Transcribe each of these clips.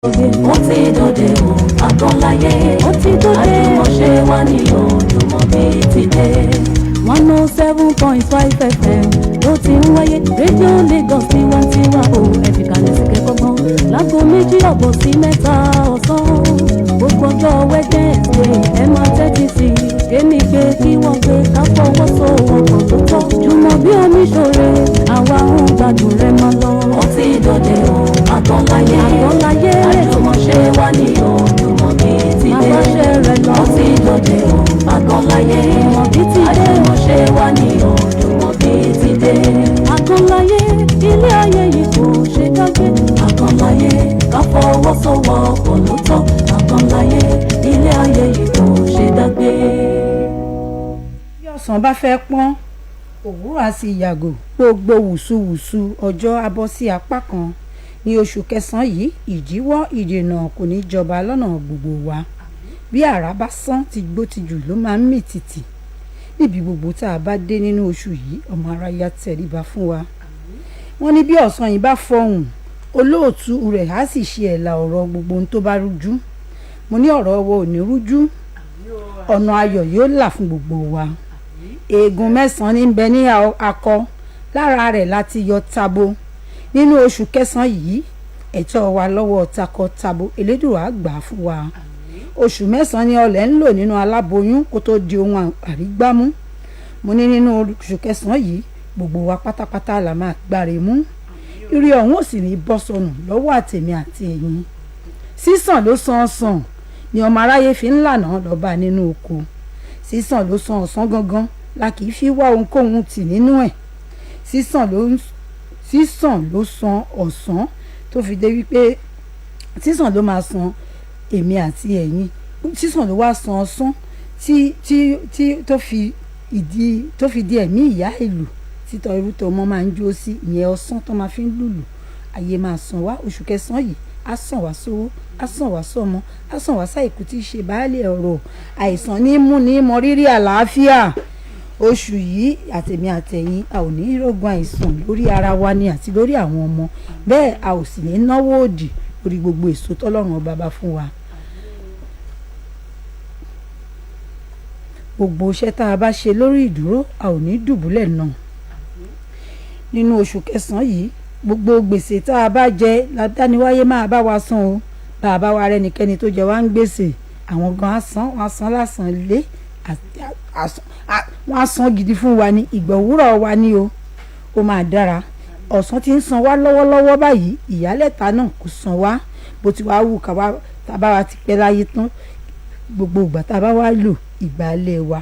Ó ti dòde o, AGAN LAYE. Ó ti dòde. Àjùmọ̀ṣe wa ni o, Jumobi ti dé. 107.5 FM ló ti ń wáyé. Radio Lagos tiwantiwa o, ẹ̀fìkàlẹ̀ sí kẹ́kọ̀ọ́ láago 2 sí 3 ọ̀sán. Gbogbo ọjọ́ Wednesday ẹ máa tẹ́tí sí i. Kémi gbé kí wọ́n gbé ká fọwọ́sowọ́pọ̀ tó tọ́. Jumobi Omisore àwa ń gbádùn rẹ̀ máa lọ. Ó ti dòde o, AGAN LAYE. AGAN LAYE. Àjùmọ̀ṣe wa ni o, Jumobi ti dé. Àbáṣe rẹ̀ lọ. Ó ti dòde o, AGAN LAYE. Jumobi ti dé. Àjùmọ̀ṣe wa ni o, Jumobi ti dé. AGAN LAYE, ilé ayé yìí kò ṣe dágbé. AGAN LAYE, ká fọwọ́sowọ́pọ̀ ló tọ́. AGAN LAYE, ilé ayé yìí kò ṣe dágbé. Bí ọ̀sán bá fẹ́ pọ́n, òwúrọ̀ á sì yàgò. Gbogbo wùsùwùsù ọjọ́ á bọ́ sí apá kan. Ní oṣù kẹsàn-án yìí, ìdíwọ́ ìdènà kò ní jọba lọ́nà gbogbo wa. Bí àrá bá sán ti gbó ti jù ló máa ń mì tìtì. Níbi gbogbo tá a bá dé nínú oṣù yìí, ọmọ aráyé á tẹríba fún wa. Wọ́n ní bí ọ̀sán yìí bá fọhùn, olóòtú rẹ̀ á sì ṣe ẹ̀là ọ̀rọ̀ gbogbo ohun tó bá rújú. Mo ní ọ̀rọ̀ ọwọ́ ò ní rújú, ọ̀nà ayọ̀ yóò là fún gbogbo wa. Eegun 9 ní bẹ ní akọ, lára rẹ̀ láti yọ tabo. Nínú oṣù kẹsàn-án yìí, ẹ̀tọ́ wa lọ́wọ́ takọ-tabo Elédùà á gbà fún wa. Oṣù 9 ni ọlẹ̀ ń lò nínú aláboyún kó tó di ohun àrígbámú. Mo ní nínú oṣù kẹsàn-án yìí, gbogbo wa pátápátá la máa gbáre mú. Ire ọ̀hún ò sì ní bọ́ sọnù lọ́wọ́ àtèmi àti ẹ̀yin. Sísàn ló sàn ni ọmọ aráyé fi ń lànà lọ́ba nínú oko. Sísàn ló san ọ̀sán gangan la kì í fi wá ohunkóhun tì nínú ẹ̀. Sísàn ló san ọ̀sán tó fi dé wípé sísàn ló máa san èmi àti ẹ̀yin. Sísàn ló wá san ọ̀sán tó fi di ẹ̀mí ìyá ìlú títọ́ irú tó ọmọ máa ń jó sí ìyẹn ọ̀sán tó máa fi ń lùlù. Ayé máa san wá oṣù kẹsàn-án yìí, á sàn wá sówó, á sàn wá sọ́mọ, á sàn wá sáìkú tí í ṣe baálé ọ̀rọ̀. Àìsàn ní mú ní mọ rírì àlàáfíà. Oṣù yìí àtèmi àtẹ̀yin a ò ní rògùn àìsàn lórí ara wa ni àti lórí àwọn ọmọ. Bẹ́ẹ̀ a ò sì ní náwó òdì lórí gbogbo èso tọ́lọ́run ọba bá fún wa. Gbogbo iṣẹ́ tá a bá ṣe lórí ìdúró a ò ní dùbúlẹ̀ náà. Nínú oṣù kẹsàn-án yìí, gbogbo gbèsè tá a bá jẹ ládániwáyé máa bá wa san o. Bá a bá wa rẹ́nikẹ́ni tó jẹ wá ń gbèsè, àwọn gan wọ́n á san lásán lé wọ́n á san gidi fún wa ní ìgbà òwúrọ̀ wa ní o. Ó máa dára. Ọ̀sán ti ń san wá lọ́wọ́lọ́wọ́ báyìí, ìyálẹ̀ta náà kò san wá bó ti wá wù ká wá tá a bá wa ti pẹ́ láyé tán. Gbogbo ìgbà tá a bá wá lò ìgbàlẹ̀ wa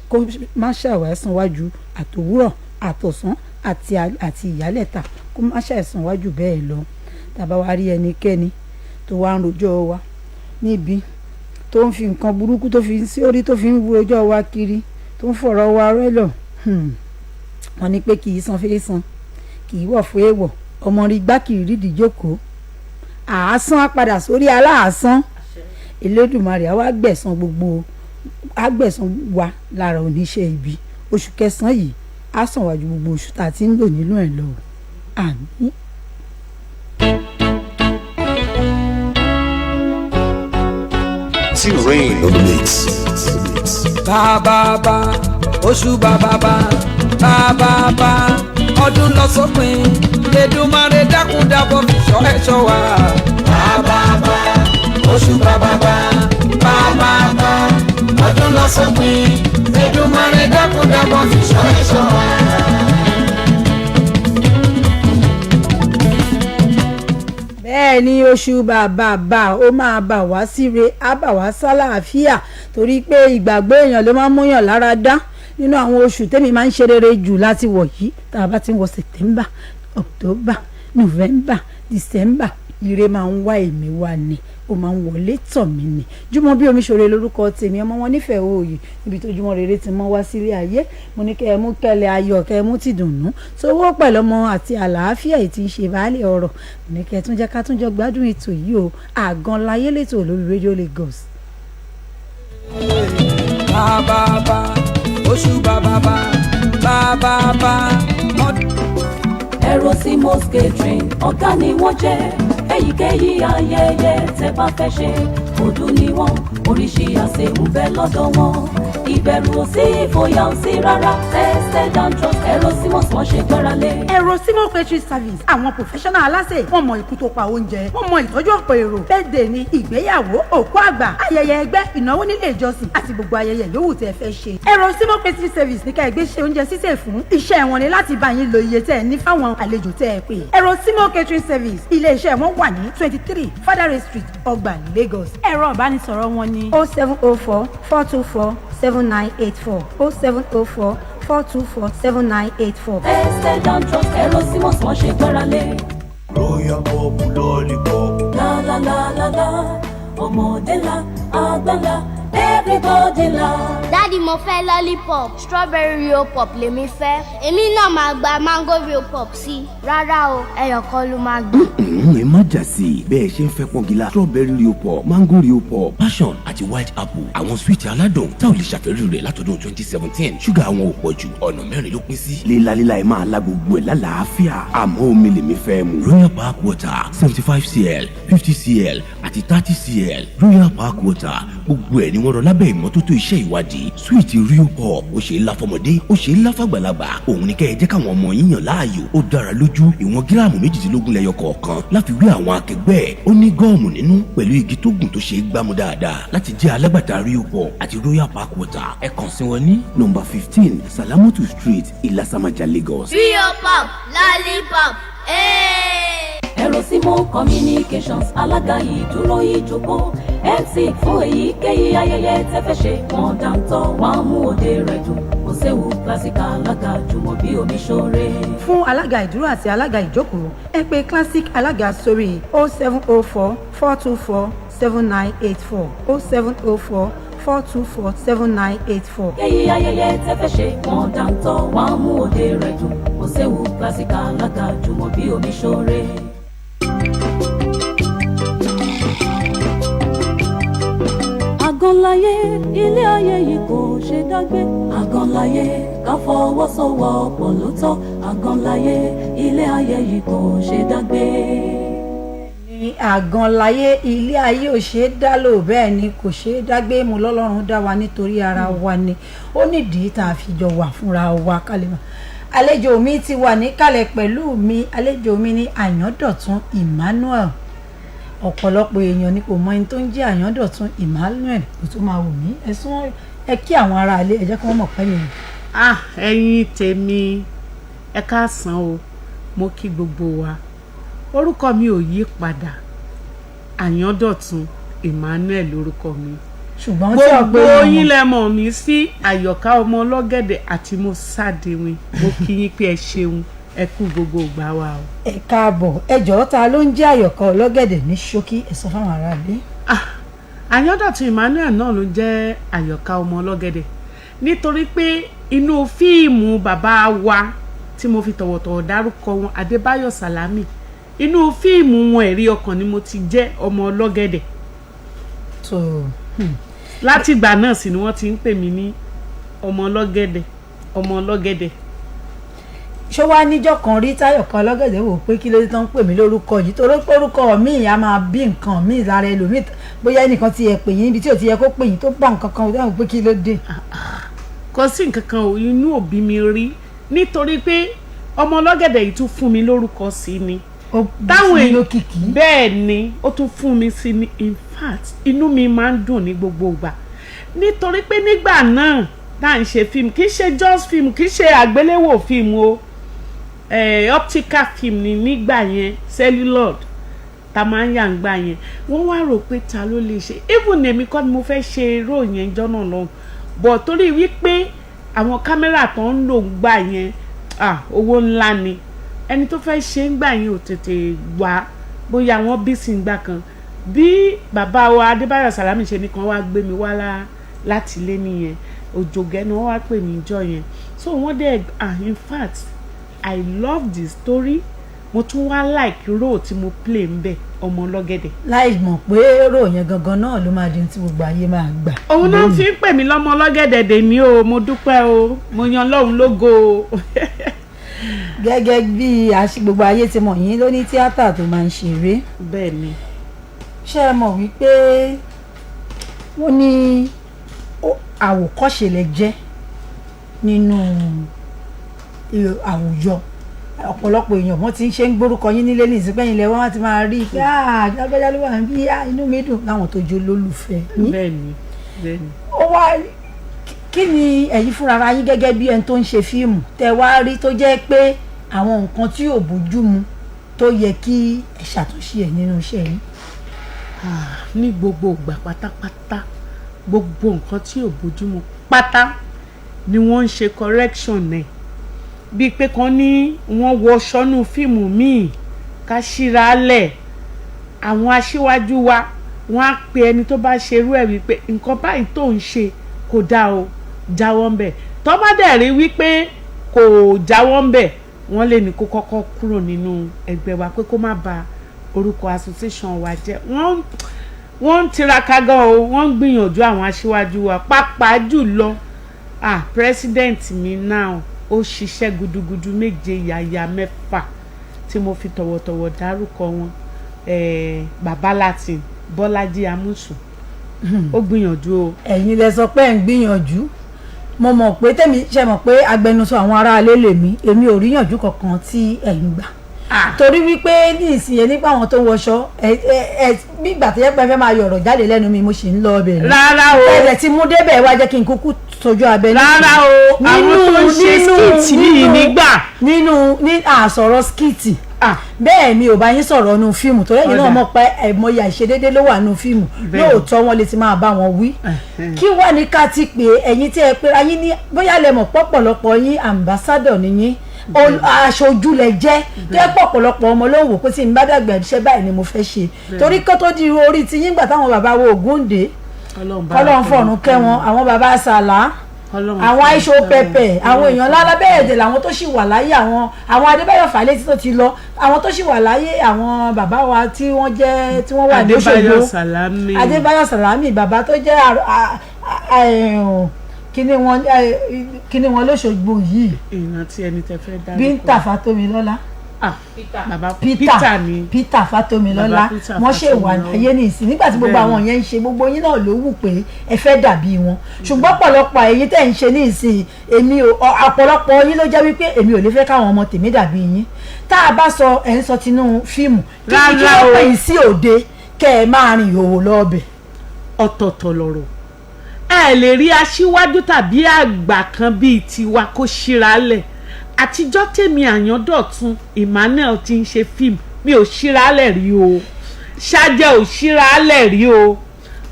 kó má ṣàwáṣán wájú àtòwúrọ̀ àtọ̀sán àti ìyálẹ̀ta kó má ṣàìsàn wájú bẹ́ẹ̀ lọ. Tá a bá wá rí ẹnikẹ́ni tó wá ń rojọ́ wa níbi tó ń fi nǹkan burúkú tó fi sí orí tó fi ń wu ọjọ́ wa kiri tó ń fọ̀rọ̀ wa rẹ́lọ̀, wọ́n ní pé kì í san fèrè san, kì í wọ̀ fún èèwọ̀, ọmọ rí gbá kì í rídìí jókòó. Àásán á padà sórí aláàsán. Elédùmarè á wá gbẹ̀san wa lára oníṣẹ́ ibi. Oṣù kẹsàn-án yìí á sàn wájú gbogbo oṣù tá a ti ń lò nínú ẹ̀ lọ. Àmín. T-Rain on the mix. Bàbá oṣù bàbá ọdún lọ sópin Èdùmàrè dákúndàbọ̀ fi ṣọ́ ẹ̀ṣọ́ wa. Bàbá oṣù bàbá ọdún lọ sópin Èdùmàrè dákúndàbọ̀ fi ṣọ́ ẹ̀ṣọ́ wa. Bẹ́ẹ̀ ni oṣù bàbá ó máa bà wá síre, á bà wá sálàáfíà torí pé ìgbàgbọ́ èèyàn ló máa ń múyàn lára dá. Nínú àwọn oṣù tẹ́mi máa ń ṣe rere jù láti wọ̀ yìí, tá a bá ti ń wọ September, October, November, December, ire máa ń wá èmi wá ni, ó máa ń wọlé tọ̀ mí ni. Jumobi Omisore lórúkọ tèmi, ọmọ wọn nífẹ̀ẹ́ òòyì níbi tó jùmọ̀ rere ti mọ́ wá sílé ayé. Mo ní kẹ́ ẹ mú kẹ́lẹ́ ayọ̀, kẹ́ ẹ mú tìdùnnú sówó pẹ̀lú ọmọ àti àlàáfíà èyí tí ń ṣe baálé ọ̀rọ̀. Mo ní kẹ́ ẹ tún jẹ́ ká tún jọ gbádùn ètò yìí o. AGAN LAYE lẹ́tọ̀ lórí Radio Lagos. Bàbá oṣù bàbá Erosimos catering ọ̀gá ni wọ́n jẹ́. èyíkéyìí ayẹyẹ tẹ́ bá fẹ́ ṣe ọdún ni wọ́n oríṣi àsè ń bẹ lọ́dọ̀ wọn ìbẹ̀rù ò sí ìfòyà ò sí rárá tested and trust Erosimos wọ́n ṣe gbáralé. Erosimos catering service àwọn professional aláṣẹ wọ́n mọ ikú tó pa oúnjẹ wọ́n mọ ìtọ́jú ọ̀pọ̀ èrò birthday ni ìgbéyàwó òkú àgbà ayẹyẹ ẹgbẹ́ ìnáwó nílé ìjọsìn àti gbogbo ayẹyẹ yòówù tẹ́ fẹ́ ṣe. Erosimos catering service ní ká ẹgbẹ́ ṣe oúnjẹ sísè fún iṣẹ́ wọn ni láti bá yín lo iye tẹ́ ẹ ní fáwọn àlejò tẹ́ ẹ pè. Erosimos catering service ilé iṣẹ́ wọn wà ní 23 Fadare Street Ọgbà Lagos. ẹ̀rọ ìbánisọ̀rọ̀ wọn ni 0704 424 7984 0704 424 7984. tested and trust Erosimos wọ́n ṣe gbáralé. Royal Pop Lollipop. La la la la la ọmọdé la àgbà la everybody la. Daddy mo fẹ́ lollipop strawberry real pop lèmi fẹ́ èmi náà máa gba mango real pop sí rárá o ẹyọ kan ló máa gbà. ẹ má jà sí i bẹ́ẹ̀ ṣe ń fẹ́ pọ́ngilá strawberry real pop mango real pop passion àti white apple àwọn sweet aládùn tá ò lè ṣàfẹ́rí rẹ̀ látọdún 2017 ṣúgà àwọn ò pọ̀ jù ọ̀nà mẹ́rin ló pín sí. lílalíla ẹ máa la gbogbo ẹ̀ lálàáfíà àmọ́ omi lèmi fẹ́ mu. royal park water 75cl 50cl àti 30cl royal park water gbogbo ẹ̀ ni wọ́n rọ lábẹ́ ìmọ́tótó iṣẹ́ ìwádìí sweet real pop ó ṣe é lá fọmọdé ó ṣe é lá fàgbàlagbà òun ni kẹ́ ẹ jẹ́ káwọn ọmọ yín yàn láàyò ó dára lójú ìwọ̀n gíráàmù 18 lẹ́yọ kọ̀ọ̀kan láfi wé àwọn akẹgbẹ́ ó ní gọ́ọ̀mù nínú pẹ̀lú igi tó gùn tó ṣe é gbámú dáadáa láti jẹ́ alágbàtà real pop àti royal park water ẹ kàn sí wọn ní nọ́mbà 15 Salamotu Street Ilasamaja Lagos. real pop lollipop. Erosimos communications alága ìdúró ìjókòó MC fún èyíkéyìí ayẹyẹ tẹ́ fẹ́ ṣe wọ́n dáńtọ́ wọ́n á mú òde rẹ̀ dùn kò séwu classic alága Jumobi Omisore. fún alága ìdúró àti alága ìjókòó ẹ pè classic alága sórí 0704 424 7984 0704 424 7984. èyí ayẹyẹ tẹ́ fẹ́ ṣe wọ́n dáńtọ́ wọ́n á mú òde rẹ̀ dùn kò séwu classic alága Jumobi Omisore. Àgànláyé ilé ayé yìí kò ṣe dágbé Àgànláyé ká fọwọ́sowọ́pọ̀ ló tọ́ Àgànláyé ilé ayé yìí kò ṣe dágbé. ní Àgànláyé ilé ayé ò ṣe é dá lò bẹ́ẹ̀ ni kò ṣe é dágbé mu lọ́lọ́run dá wa nítorí ara wa ni ó nídìí tá a fi jọ wà fúnra wa kálẹ̀ mọ́. àlejò mi ti wà níkàlẹ̀ pẹ̀lú mi àlejò mi ní Àyándọ̀tún Emmanuel ọ̀pọ̀lọpọ̀ èèyàn ni kò mọ ẹni tó ń jẹ́ Àyándọ̀tún Emmanuel kò tó máa wò mí ẹ̀sùn ẹ kí àwọn ará ilé ẹ jẹ́ kí wọ́n mọ̀ pẹ́ nìyẹn. ẹ̀yin tèmi ẹ káàsán o mo kí gbogbo wa orúkọ mi ò yí padà Àyándọ̀tún Emmanuel lórúkọ mi ṣùgbọ́n tí gbogbo yín lẹ mọ̀ mí sí Àyọ̀ká ọmọ ọlọ́gẹ̀dẹ̀ àti mo sádewin mo kí yín pé ẹ ṣeun ẹ kú gbogbo ìgbà wa o. ẹ káàbọ̀ ẹ jọ̀ọ́ ta ló ń jẹ́ Àyọ̀ká ọlọ́gẹ̀dẹ̀ ní ṣókí ẹ sọ fáwọn ará ilé. Àyándọ̀tún Emmanuel náà ló jẹ́ Àyọ̀ká ọmọ ọlọ́gẹ̀dẹ̀ nítorí pé inú fíìmù bàbá wa tí mo fi tọ̀wọ̀tọ̀wọ̀ dárúkọ wọn Adébáyọ̀ Sàlámì inú fíìmù wọn ẹ̀rí ọkàn ni mo ti jẹ́ ọmọ ọlọ́gẹ̀dẹ̀. láti ìgbà náà sì ni wọ́n ti ń pè mí ní ọmọ ọlọ́gẹ̀dẹ̀ ọmọ ọlọ́gẹ̀dẹ̀. ṣó wá níjọ́ kan rí Táyọ̀ká ọlọ́gẹ̀dẹ̀ wò pé kí ló dé tán ń pè mí lórúkọ yìí torí pé orúkọ míì á máa bí nǹkan míì lára ẹlòmíì bóyá ẹnìkan ti yẹ pè yín níbi tí ò ti yẹ kó pè yín tó bá nǹkan kan dáhùn pé kí ló dé. kò sí nǹkan kan ò inú òbí mi rí nítorí pé ọmọ ọlọ́gẹ̀dẹ̀ yìí tún fún mi lórúkọ sí ni táwọn èèyàn kìkì bẹ́ẹ̀ ni ó tún fún mi sí ni in fact inú mi máa ń dùn ní gbogbo ìgbà nítorí pé nígbà náà tá à ń ṣe fíìmù kì í ṣe just fíìmù kì í ṣe àgbéléwò fíìmù o optical film ni nígbà yẹn celluloid ta máa ń yà ń gbà yẹn wọ́n wá rò pé ta ló lè ṣe even èmi kọ́ ni mo fẹ́ ṣe ró yẹn jọ́nà lọ́hùn but torí wípé àwọn kámẹ́rà tó ń lò ń gbà yẹn owó ńlá ni ẹni tó fẹ́ ṣe ń gbà yẹn ò tètè wá bóyá wọ́n bí sí ń gbà kan bí bàbá wa Adébáyọ̀ Sàlámì ṣe nìkan wá gbé mi wá láti ilé nìyẹn òjògẹ́ ni wọ́n wá pè mí jọ yẹn so wọ́n dẹ̀ in fact I love the story mo tún wá like role tí mo play ń bẹ ọmọ ọlọ́gẹ̀dẹ̀. láì mọ̀ pé role yẹn gangan náà ló máa di tí gbogbo ayé máa gbà. òun náà fi ń pè mí lọ́mọ ọlọ́gẹ̀dẹ̀ dè mí o mo dúpẹ́ o mo yan Ọlọ́run lógo o. gẹ́gẹ́ bí gbogbo ayé ti mọ̀ yín ló ní tíátà tó máa ń ṣeré. bẹ́ẹ̀ ni. ṣé ẹ mọ̀ wípé wọ́n ní àwòkọ́ṣe lẹ jẹ́ nínú àwùjọ ọ̀pọ̀lọpọ̀ èèyàn wọ́n ti ń ṣe ń gbórúkọ yín nílé ní ìsìnkẹ́yìn ilẹ̀ wọ́n ti máa rí i pé lágbájá ló wà ń bí inú mi dùn láwọn tó jó lólùfẹ́ yín. bẹ́ẹ̀ni bẹ́ẹ̀ni. ó wá kí ni ẹ̀yin fúnra ara yín gẹ́gẹ́ bí ẹni tó ń ṣe fíìmù tẹ́ wá rí tó jẹ́ pé àwọn nǹkan tí ò bójú mu tó yẹ kí ẹ ṣàtúnṣe ẹ̀ nínú iṣẹ́ yín. ní gbogbo ìgbà pátápátá gbogbo nǹkan tí ò bójú mu pátá ni wọ́n ń ṣe correction náà bíi pé kan ní wọ́n wọ sọ́nù fíìmù míì ká ṣíra lẹ̀ àwọn aṣíwájú wa wọ́n á pe ẹni tó bá ṣerú ẹ̀ wípé nǹkan báyìí tó ń ṣe kò dáa o jáwọ́ ń bẹ̀ tó bá dẹ̀ rí wípé kò jáwọ́ ń bẹ̀ wọ́n lè ní kó kọ́kọ́ kúrò nínú ẹgbẹ́ wa pé kó má ba orúkọ association wa jẹ́ wọ́n ń tiraka gan o wọ́n ń gbìyànjú àwọn aṣíwájú wa pàápàá jùlọ president mi now ó ṣiṣẹ́ gudugudu méje yàyà mẹ́fà tí mo fi tọ̀wọ̀tọ̀wọ̀ dárúkọ wọn bàbá Latin Bọ́lájí Amúsùn ó gbìyànjú o. ẹ̀yin lẹ sọ pé ẹ̀ ń gbìyànjú mo mọ̀ pé tèmi ṣe mọ̀ pé agbẹnusọ àwọn aráalé lèmi èmi ò ríyànjú kankan tí ẹ̀ ń gbà torí wípé ní ìsinyìí nípa àwọn tó wọṣọ bí ìgbà tó yẹ pé ẹ fẹ́ máa yọ̀rọ̀ jáde lẹ́nu mi mo sì ń lọ ọbẹ̀ rẹ̀ rárá o ẹ̀rẹ̀ tí mú débẹ̀ wá jẹ́ kí n kúkú sojú abẹ rárá o àwọn tó ń ṣe skiti yìí nígbà ní àsọ̀rọ̀ skiti bẹ́ẹ̀ mi ò bá yín sọ̀rọ̀ nu fíìmù tó lẹ́yìn náà mọ̀ pé ẹ̀mọye àìṣedédé ló wà nu fíìmù lóòótọ́ wọn lè ti máa bá wọn wí kí wà ní ká ti pè ẹ̀yin tí ẹ pé ayé ní bóyá lẹ mọ̀ pọ̀pọ̀lọpọ̀ yín ambassador nìyí aṣojú lẹ jẹ́ tó yẹ pọ̀pọ̀lọpọ̀ ọmọ ló ń wò pé tí n bá dàgbà iṣẹ́ báyìí ni mo fẹ́ ṣe torí kó tó di orí ti yín gbà táwọn bàbá wo Ògúndé Ọlọ́run fọ̀run kẹ́ wọn àwọn bàbá Sàlá àwọn aisho pẹpẹ àwọn èèyàn lálábẹ́ẹ̀dẹ̀ làwọn tó sì wà láyé àwọn Adébáyọ̀ Fálétí tó ti lọ àwọn tó sì wà láyé àwọn bàbá wa tí wọ́n jẹ́ tí wọ́n wà ní Òṣogbo Adébáyọ̀ Sàlámì bàbá tó jẹ́ kíni wọn lóṣogbo yìí ìrántí ẹni tẹ fẹ́ dárúkọ Bíntà Fátómilọ́lá Peter Fátómilọ́lá wọ́n ṣe wà láyé nìsín nígbà tí gbogbo àwọn yẹn ń ṣe gbogbo yín náà ló wù pé ẹ fẹ́ dàbí wọn ṣùgbọ́n ọ̀pọ̀lọpọ̀ èyí tẹ̀ ń ṣe nìsín èmi ọ̀pọ̀lọpọ̀ yín ló jẹ́ wípé èmi ò lè fẹ́ káwọn ọmọ tèmi dàbí yín tá a bá sọ ẹ̀ ń sọ tinú fíìmù kí wọ́n pè yín sí òde kẹ́ ẹ máa rìn ìhòòhò lọ́ọ̀bẹ̀. ọ̀tọ̀ọ̀tọ̀ lọ̀rọ̀ ẹ lè rí aṣíwájú tàbí àgbà kan bíi tiwa kó ṣíra lẹ̀ àtijọ́ tèmi Àyándọ̀tun Emmanuel ti ń ṣe fíìmù mi ò ṣíra lẹ̀ rí o Ṣájẹ́ ò ṣíra lẹ̀ rí o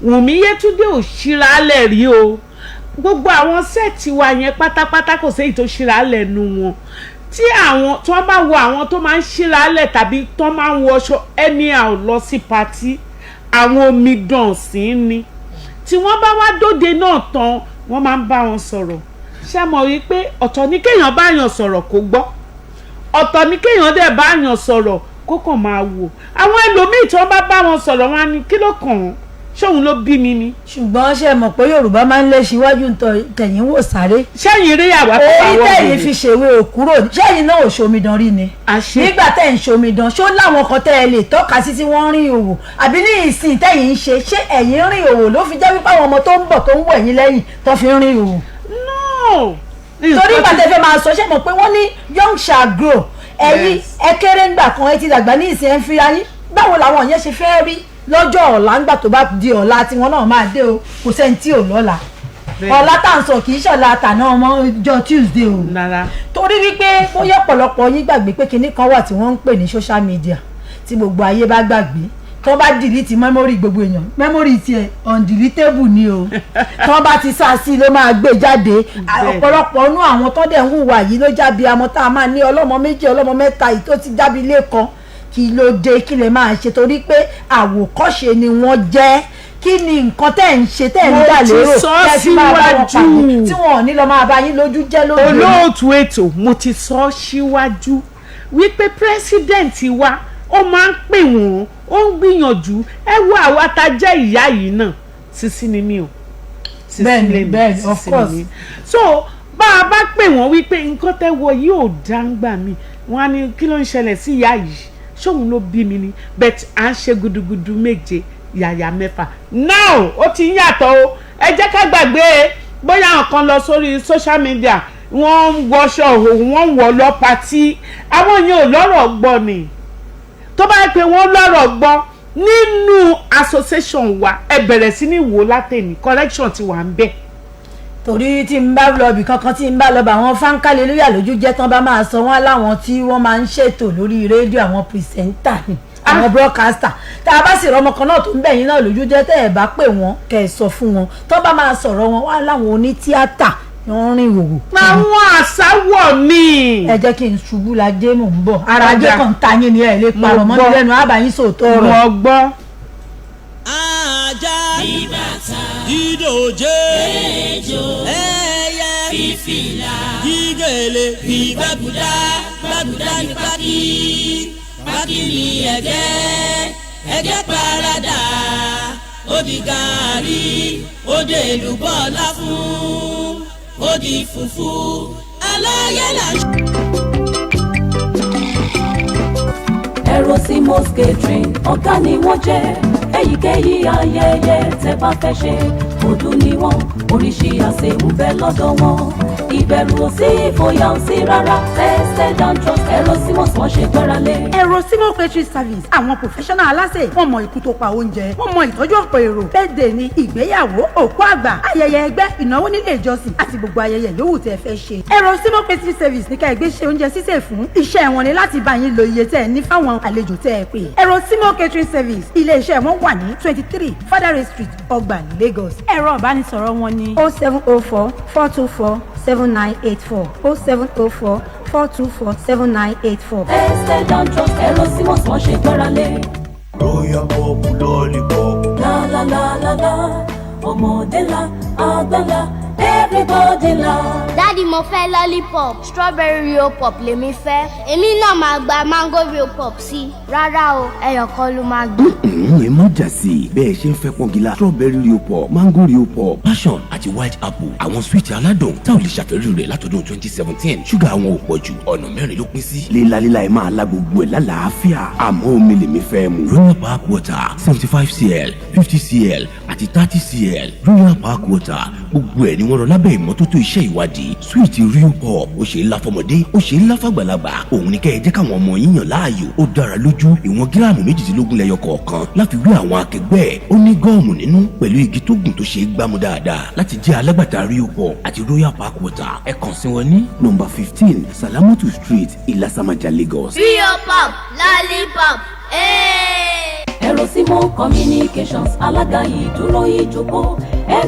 Wùnmí Yétúndé ò ṣíra lẹ̀ rí o gbogbo àwọn sẹ́ẹ̀tì wa yẹn pátápátá kò séyìí tó ṣíra lẹ̀ nu wọn tí wọ́n bá wo àwọn tó máa ń ṣíra lẹ̀ tàbí tó máa ń wọṣọ ẹni à ò lọ sí patí àwọn omidan sí ni tí wọ́n bá wá dóde náà tán wọ́n máa ń bá wọn sọ̀rọ̀ ṣé mọ̀ wípé ọ̀tọ̀ ní kéèyàn bá yàn sọ̀rọ̀ kó gbọ́ ọ̀tọ̀ ní kéèyàn dẹ̀ bá yàn sọ̀rọ̀ kó kàn máa wò àwọn ẹlòmíì tí wọ́n bá wọn sọ̀rọ̀ wọn á ní kí ló kàn án ṣóun ló bí mi ni. ṣùgbọ́n ṣe mọ̀ pé Yorùbá máa ń lé síwájú tẹ̀yìn wò sáré. ṣẹ́yìn rí àwa fún àwọn orí tẹ̀yìn fi ṣèwé òkúrò ṣẹ́yìn náà ò ṣomidan rí ni. nígbà tẹ̀ ń ṣomidan ṣó láwọn kan tẹ́ ẹ lè tọ́ka sí tí wọ́n rìn òwò àbí ní ìsìn tẹ̀yìn ń ṣe ṣé ẹ̀yìn rìn òwò ló fi jẹ́ wípé àwọn ọmọ tó ń bọ̀ tó ń wọ̀ ẹ̀yìn lẹ́yìn tó fi ń rìn òwò. torí ìgbà tẹ́ fẹ́ máa sọ ṣé mọ̀ pé wọ́n ní young shall grow ẹ̀yin ẹ kéré ńgbà kan ẹ ti dàgbà ní ìsìn ẹ̀ ń fi ayín báwo làwọn yẹn ṣe fẹ́ rí lọ́jọ́ ọ̀la ńgbà tó bá di ọ̀la tí wọ́n náà máa dé o kò sẹ́ni tí ò lọ́la ọ̀la tá à ń sọ kì í ṣọ̀la àtàná ọmọ ọjọ́ Tuesday o torí wípé bóyá ọ̀pọ̀lọpọ̀ yín gbàgbé pé kinní kan wà tí wọ́n ń pè ní social media tí gbogbo ayé bá gbàgbé tó bá delete memory gbogbo èèyàn memory tiẹ̀ undeletable ni o tó bá ti sá sí ló máa gbé jáde ọ̀pọ̀lọpọ̀ nú àwọn tó dẹ̀ ń hùwà yìí ló jábí amọ̀ tá a máa ní ọlọ́mọ méjì ọlọ́mọ mẹ́ta yìí tó ti jábí ilé kan kí ló dé kí lè máa ṣe torí pé àwòkọ́ṣe ni wọ́n jẹ́ kí ni nǹkan tẹ́ ń ṣe tẹ́ ń dà lérò tẹ́ fi máa bá wọn pàdé tí wọn ò ní lọ máa bá yín lójú jẹ́ lójú. olóòtú ètò mo ti sọ síwájú wípé pírẹsidẹ́ǹtì wa ó máa ń pè wọ́n ó ń gbìyànjú ẹ wo àwa tá jẹ́ ìyá yìí náà sísí ni mí o bẹ́ẹ̀ni of course so bá a bá pè wọ́n wípé nǹkan tẹ́ wọ yìí ò dáńgbà mi wọ́n á ní kí ló ń ṣẹlẹ̀ sí ìyá yìí ṣóun ló bí mi ni but à ń ṣe gudugudu méje yàyà mẹ́fà now ó ti ń yàtọ̀ o ẹ jẹ́ ká gbàgbé bóyá nǹkan lọ sórí social media wọ́n ń wọṣọ òun wọ́n ń wọ̀ lọ pàtí àwọn yẹn ò lọ́rọ̀ gbọ́ ni tó bá yẹ pé wọ́n lọ́rọ̀ gbọ́ nínú association wa ẹ bẹ̀rẹ̀ sí ní wò látẹ̀ní correction ti wà ń bẹ̀. torí tí n bá lọ ibì kankan tí n bá lọ bá àwọn fáńkálẹ̀ lórí àlójú jẹ́ tán bá máa sọ wọ́n láwọn tí wọ́n máa ń ṣètò lórí rédíò àwọn pìrìsẹ́ńtà ni àwọn broadcaster tá a bá sì rọmọ kan náà tó ń bẹ̀yìn náà lójú jẹ́ tẹ́ ẹ̀ bá pè wọ́n kẹ́ ẹ̀ sọ fún wọn tó bá máa sọ̀rọ̀ wọn wá láwọn onítíátà wọ́n rìn òwò. àwọn àṣàwọ̀ ni. ẹ jẹ́ kí n ṣubú la jẹ́ mò ń bọ̀ ara ajé kan ta yín ni ẹ lè parọ́ mọ́ ní lẹ́nu àbáyín sòótọ́ ọ̀rọ̀. mo gbọ́. ajá ìbàtà ìdòjé ejò ẹyẹ fífìlà gígèlè ìgbàgùdà gbàgùdà ní pákí ní ẹ̀gẹ́ parada ó di gàárì ó dé èlùbọ́ láfún ó di fùfú aláyẹ̀lá. Erosimos catering ọ̀gá ni wọ́n jẹ́ èyíkéyìí ayẹyẹ tẹ́ bá fẹ́ ṣe ọdún ni wọ́n oríṣi àsè ń bẹ lọ́dọ̀ wọn ìbẹ̀rù ò sí ìfòyà ò sí rárá tested and trust Erosimos wọ́n ṣe gbáralé. Erosimos catering service àwọn professional aláṣẹ wọ́n mọ ikú tó pa oúnjẹ wọ́n mọ ìtọ́jú ọ̀pọ̀ èrò bẹ́ẹ̀dẹ̀ ni ìgbéyàwó òkú àgbà ayẹyẹ ẹgbẹ́ ìnáwó nílé ìjọsìn àti gbogbo ayẹyẹ yòówù tẹ́ fẹ́ ṣe. Erosimos catering service ní ká ẹgbẹ́ ṣe oúnjẹ sísè fún iṣẹ́ wọn ni láti bá yín lo iye tẹ́ ẹ ní fáwọn àlejò tẹ́ ẹ pè. Erosimos catering service ilé iṣẹ́ wọn wà ní 23 Fadare Street Ọgbà Lagos. ẹ̀rọ ìbánisọ̀rọ̀ wọn ní 0704 424 7984 0704 424 7984. tested and trust Erosimos wọ́n ṣe gbáralé. Royal pop lollipop. La la la la la, ọmọdé la, àgbà la, everybody la. Daddy mo fẹ́ lollipop strawberry real pop lèmi fẹ́ èmi náà máa gba mango real pop sí rárá o ẹyọ kan ló máa gbé. ẹ má jà sí i bẹ́ẹ̀ ṣe ń fẹ́ pọ́ngilá strawberry real pop mango real pop passion àti white apple àwọn sweet aládùn tá ò lè ṣàfẹ́rí rẹ̀ látọdún 2017 ṣúgà àwọn ò pọ̀ jù ọ̀nà mẹ́rin ló pín sí. lílalíla ẹ máa la gbogbo ẹ̀ lálàáfíà àmọ́ omi lèmi fẹ́ mu. royal park water 75cl 50cl àti 30cl royal park water gbogbo ẹ̀ ni wọ́n rọ lábẹ́ ìmọ́tótó iṣẹ́ ìwádìí sweet real pop ó ṣe é lá fọmọdé ó ṣe é lá fàgbàlagbà òun ni kẹ́ ẹ jẹ́ káwọn ọmọ yín yàn láàyò ó dára lójú ìwọ̀n gíráàmù 18 lẹ́yọ kọ̀ọ̀kan láfi wé àwọn akẹgbẹ́ ẹ̀ ó ní gọ́ọ̀mù nínú pẹ̀lú igi tó gùn tó ṣe é gbámú dáadáa láti jẹ́ alágbàtà real pop àti royal park water ẹ kàn sí wọn ní nọ́mbà 15 Salamatu Street Ilasamaja Lagos. real pop lollipop. Erosimos communications alága ìdúró ìjókòó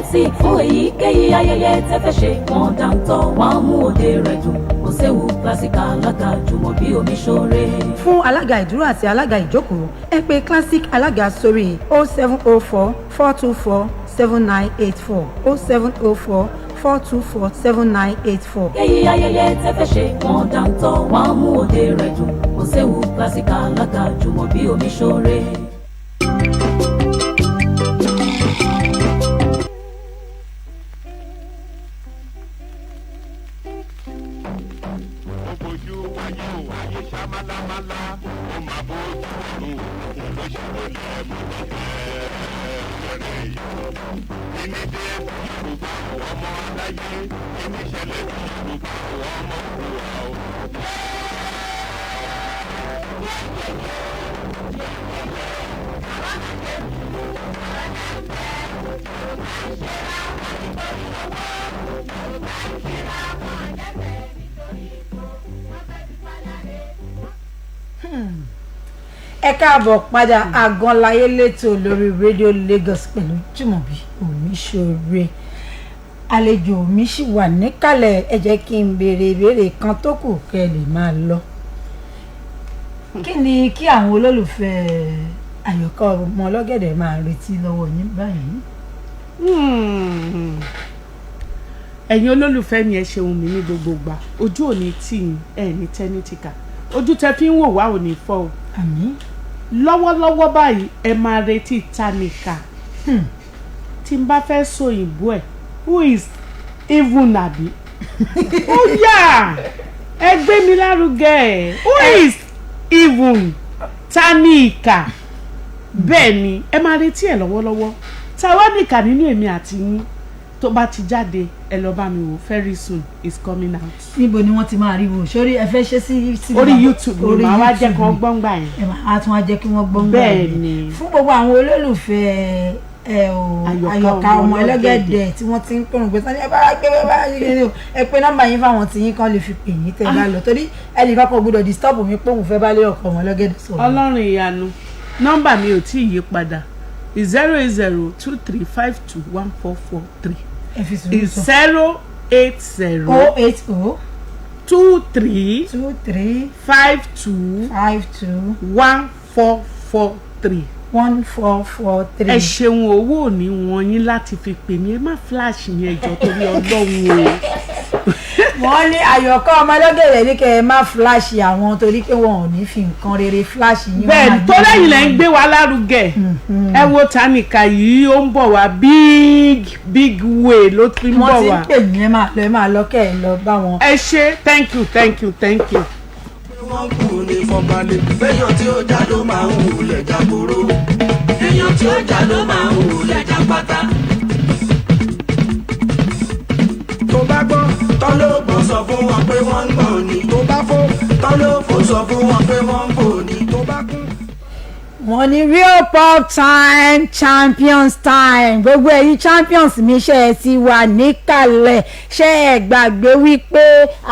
MC fún èyíkéyìí ayẹyẹ tẹ́ fẹ́ ṣe wọ́n dáńtọ́ wọ́n mú òde rẹ̀ dùn kò séwu classical alága Jumobi Omisore. fún alága ìdúró àti alága ìjókòó ẹ pè classic alága sórí 0704 424 7984 0704 424 7984. èyí ayẹyẹ tẹ́ fẹ́ ṣe wọ́n dáńtọ́ wọ́n mú òde rẹ̀ dùn kò séwu classical alága Jumobi Omisore. ẹ káàbọ̀ padà AGAN LAYE lẹ́tọ̀ lórí rédíò Lagos pẹ̀lú Jumobi Omisore àlejò mi sì wà níkàlẹ̀ ẹ jẹ́ kí n béèrè ìbéèrè kan tó kù kẹ́ ẹ lè máa lọ. kí ni kí àwọn olólùfẹ́ Àyọ̀ká ọmọ ọlọ́gẹ̀dẹ̀ máa retí lọ́wọ́ yín báyìí? ẹ̀yin olólùfẹ́ mi ẹ ṣeun mi ní gbogbo gbà ojú ò ní tì yín ẹ̀ ní tẹ́nítìkà ojú tẹ fi ń wò wá ò ní fọ́ o. àmín. lọ́wọ́lọ́wọ́ báyìí ẹ máa retí Tanika tí n bá fẹ́ sọ òyìnbó ẹ̀ who is even àbí ó yà ẹ gbé mi lárugẹ who is even tani ìkà bẹ́ẹ̀ ni ẹ máa retí ẹ lọ́wọ́lọ́wọ́ táwa ní ìkà nínú èmi àti yín tó bá ti jáde ẹ lọ bá mi wò very soon is coming out. níbo ni wọ́n ti máa rí wò sórí ẹ fẹ́ ṣe sí orí YouTube ni màá wá jẹ́ kí wọ́n gbọ́ngbà yẹn. ẹ máa tún wá jẹ́ kí wọ́n gbọ́ngbà yẹn. bẹ́ẹ̀ ni fún gbogbo àwọn olólùfẹ́ àyọ̀ká ọmọ ẹlẹ́gẹ̀dẹ̀ tí wọ́n ti ń pọ̀rùn pé sani ẹ bá gbé ẹ pé nọ́mbà yín fáwọn tí yín kan lè fi pè yín tẹ́ bá lọ torí ẹnì kan kò gbọdọ̀ disturb mi pé òun fẹ́ bá lé ọkọ̀ ọmọ ẹlẹ́gẹ̀dẹ̀ sọ̀rọ̀. ọlọ́run ìyanu nọ́mbà mi ò tí ì yí padà 08023521443 ẹ fi sùúrù sọ 080 080 23 23 52 52 1443. 1443. ẹ ṣeun owó ò ní wọn yín láti fi pè mí ẹ má flash yẹn jọ torí Ọlọ́run o. wọ́n ní àyọ̀ká ọmọ ẹlẹ́gẹ̀dẹ̀ ní kẹ́ ẹ má flash àwọn torí pé wọn ò ní fi nǹkan rere flash yín. bẹ́ẹ̀ tó lẹ́yìn lẹ́ ń gbé wa lárugẹ ẹ wo Tanika yìí ó ń bọ̀ wá big way ló ti ń bọ̀ wá. wọ́n ti ń pè mí ẹ máa lọ kẹ́ ẹ lọ bá wọn. ẹ ṣe thank you. wọ́n kù ní fọbalẹ̀ èèyàn tí ó já ló máa ń wulẹ̀ jágbóró èèyàn tí ó já ló máa ń wulẹ̀ jápátá. tó bá gbọ́ tọ́ ló gbọ́n sọ fún wọn pé wọ́n ń gbọ́n ni tó bá fò tọ́ ló fò sọ fún wọn pé wọ́n ń fò ni tó bá kún. wọ́n ní real pop time champions time gbogbo ẹ̀yin champions mi ṣe ẹ ti wà níkàlẹ̀ ṣe ẹ gbàgbé wípé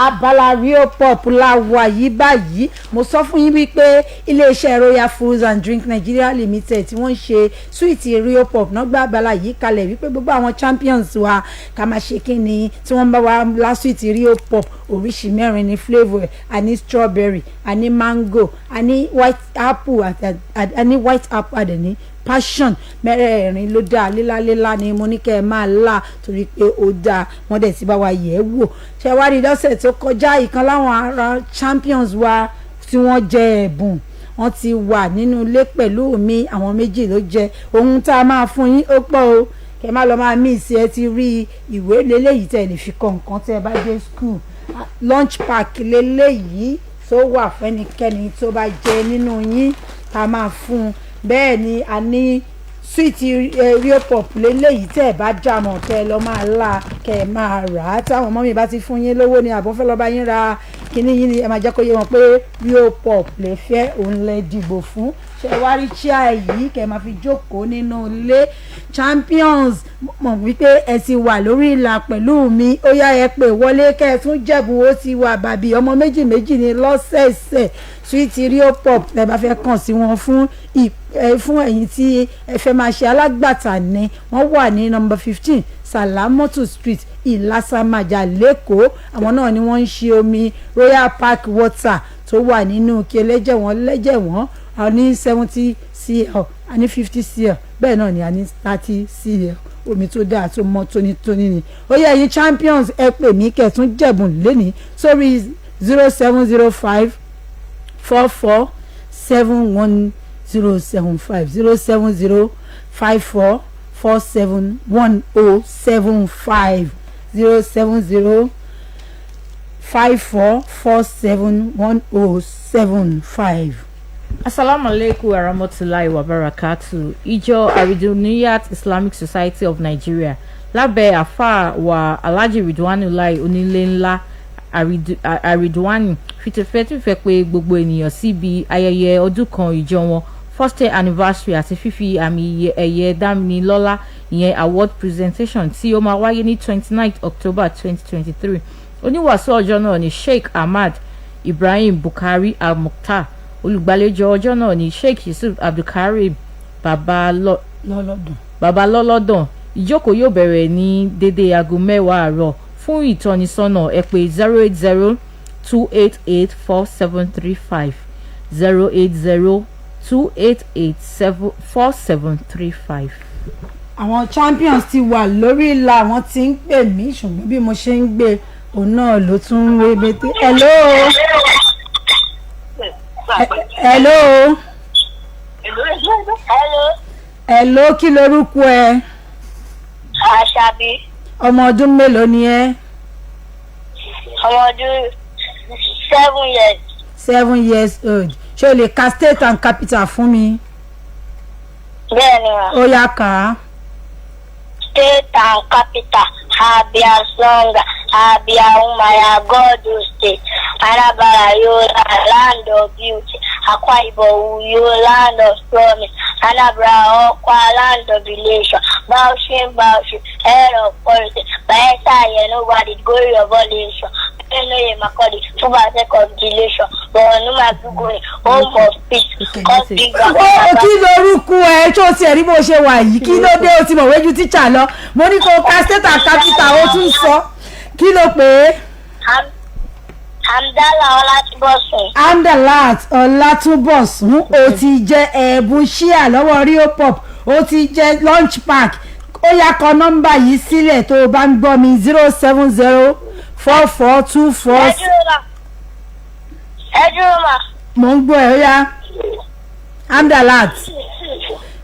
abala real pop la wà yìí báyìí mo sọ fún yín wípé iléeṣẹ́ Royal Foods and Drink Nigeria Limited tí wọ́n ń ṣe sweet real pop náà gba abala yìí kalẹ̀ wípé gbogbo àwọn champions wa ká máa ṣe kí ni tí wọ́n bá wa la sweet real pop oríṣi mẹ́rin ní flavour àní strawberry àní mango àní white apple àní white apple àdẹ̀ní passion mẹ́rẹ̀ẹ̀rin ló dáa lílá ni mo ní kẹ́ ẹ máa là torí pé ó dáa wọ́n dẹ̀ ti bá wa yẹ̀ ẹ́ wò ṣe wá rí lọ́sẹ̀ tó kọjá ìkan láwọn ará champions wa tí wọ́n jẹ ẹ̀bùn wọ́n ti wà nínú ilé pẹ̀lú mi àwọn méjì ló jẹ ohun tá a máa fún yín ó pọ̀ o kẹ́ máa lọ máa mí ìsì ẹ ti rí ìwé lélẹ́yìí tẹ́ lè fi kọ nǹkan tẹ́ ẹ bá dé school lunch pack lélẹ́yìí tó wà fẹ́nikẹ́ni tó bá jẹ nínú yín tá a máa fún un bẹ́ẹ̀ ni a ní sweet real pop lélẹ́yìí tẹ́ ẹ bá jàmọ̀ tẹ́ ẹ lọ máa là kẹ́ ẹ máa rà á táwọn ọmọ mi bá ti fún yín lówó ni àbọ̀ fẹ́ lọ́ọ́ bá yín ra kíní yín ni ẹ máa jẹ́ kó yé wọn pé real pop lè fẹ́ òun lè dìbò fún ṣe wá rí chair yìí kẹ́ ẹ máa fi jókòó nínú ilé champions mọ̀ wípé ẹ ti wà lórí ìlà pẹ̀lú mi ó yá ẹ pè wọlé kẹ́ ẹ tún jẹ̀bùn ó ti wà bàbí ọmọ méjì ní lọ́sẹ̀ẹ̀sẹ̀ sweet real pop ẹ bá fẹ́ kàn sí wọn fún ẹ̀yin tí ẹ fẹ́ máa ṣe alágbàtà ni wọ́n wà ní number 15 Salamotu Street Ìlàsàmàjà lẹ́kọ̀ọ́ àwọn náà ni wọ́n ń ṣe omi Royal Park water tó wà nínú kí ẹlẹ́jẹ̀ wọ́n a ní 70 cl a ní 50 cl bẹ́ẹ̀ náà ni a ní 30 cl omi tó dáa tó mọ́ tónítóní ni ó yẹ ẹ̀yin champions ẹ pè mí kẹ̀tún jẹ̀bùn lẹ́ni sórí 0705 44 71075 070 54 471075 070 54 471075. Assalamu alaikum warahmatullahi wabarakatuh. Ìjọ Ariduniyat Islamic Society of Nigeria lábẹ́ àfáà wa Alhaji Ridwanullah onílé ńlá Aridwani fìtẹ̀fẹ́ pé gbogbo ènìyàn síbi ayẹyẹ ọdún kan ìjọ wọn first year anniversary àti fífi àmì ẹ̀yẹ dámilọ́lá ìyẹn award presentation tí ó máa wáyé ní 29 October 2023. Oníwàásù ọjọ́ náà ni Sheikh Ahmad Ibrahim Bukari Al-Mukhtar. Olùgbàlejò ọjọ́ náà ni Sheikh Yusuf Abdulkarim Babalọ́lọ́dàn. Ìjókòó yóò bẹ̀rẹ̀ ní dédé aago 10 àárọ̀. Fún ìtọ́nisọ́nà ẹ pè 080-288-4735 080-288-4735. àwọn champions ti wà lórí ìlà wọn ti ń pè mí ṣùgbọ́n bí mo ṣe ń gbé òun náà ló tún ń rebete. hello kí lorúkọ ẹ. Àṣàbí. ọmọ ọdún mélòó ni ẹ. ọmọ ọdún 7 years. 7 years old. Ṣé o lè ka state and capital fún mi? Bẹ́ẹ̀ni ma. Ó yá kà á. State and capital. Abia Songa, Abia Umaya, Godo State, Anambra Yola, land of beauty, Akwa Ibom, Uyo, land of promise, Anambra Okwa, land of relation, Bauchi, head of politics, Bayelsa, nobody, glory of all nation, Pelu Makodi, 2% compilation, Bonuma Guguri, home of peace, cause big kí lorúkọ ẹ tó ti ẹ̀rí bó ṣe wà yìí kí ló dé o ti mọ̀ wéjú tíṣà lọ mo ní kó ka state and capital ó tún sọ kí ló pé. Amdala Ọlátúbọ̀sún. Amdalat Ọlátúbọ̀sún ó ti jẹ ẹ̀bùn ṣíà lọ́wọ́ Rio Pop ó ti jẹ lunch pack ó yá kọ nọ́mbà yìí sílẹ̀ tó o bá ń gbọ́ mi 0704424. ẹ dúró ma. mo ń gbọ́ ẹ ó yá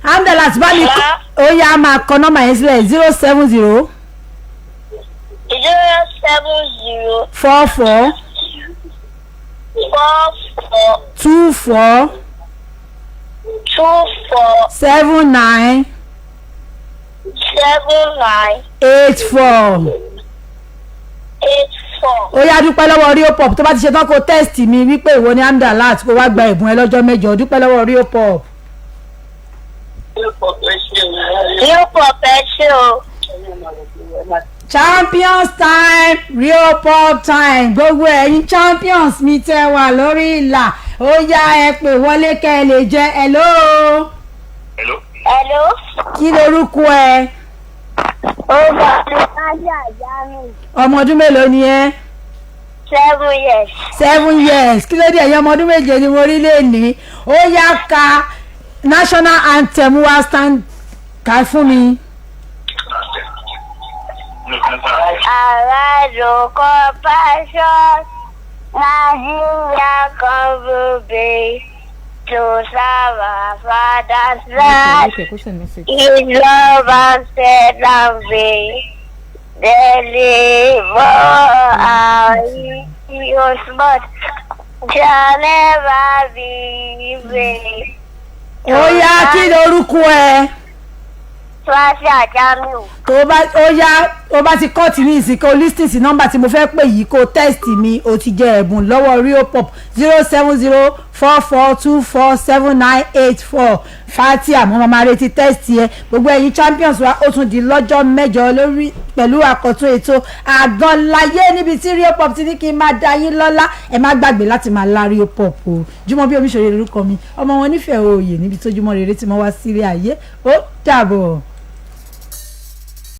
Amdalat bá mi ó yá máa kọ nọ́mbà yẹn sílẹ̀ 070. 070 44 24 79 84. ó yá dúpẹ́ lọ́wọ́ Rio Pop tó bá ti ṣe tán kó test mi wípé ìwọ ni Amdalat kó wá gba ẹ̀bùn ẹ lọ́jọ́ mẹ́jọ dúpẹ́ lọ́wọ́ Rio Pop. Rio Pop ẹ ṣé o. Champions time Rio Pop time gbogbo ẹ̀yin champions mi tẹ́ wà lórí ìlà ó yá ẹ pè wọlé kẹ́ ẹ lè jẹ́ hello. kí lorúkọ ẹ. Orúkọ mi Sájà Jamiu. ọmọ ọdún mélòó ni ẹ. 7 years. 7 years kí ló dé ẹ̀yin ọmọ ọdún méje ni mo rí lẹ́ni ó yá ka national anthem wa stand ká fún mi. Arado compassion, Nigeria contribute to serve our father's land. His love and set and faith. Deliver our heroes, but shall never be vain. ó yá kí lorúkọ ẹ. Sájà Jamiu. tó bá ti kọ́ọ̀tì ní ìsìnkú listing sí nọ́mbà tí mo fẹ́ pè yìí kó test mi ó ti jẹ ẹ̀bùn lọ́wọ́ Rio Pop 07044247984 Fatia mo máa retí test yẹ gbogbo ẹ̀yin champions wa ó tún di lọ́jọ́ mẹ́jọ lórí pẹ̀lú àkọ́tún ètò AGAN LAYE níbi tí Rio Pop ti ní kí n máa da yín lọ́lá ẹ má gbàgbé láti máa la Rio Pop o Jumobi Omisore lórúkọ mi ọmọ wọn nífẹ̀ẹ́ òòyè níbi tójúmọ́ rere tí mo wá sílé ayé ó dàbọ̀.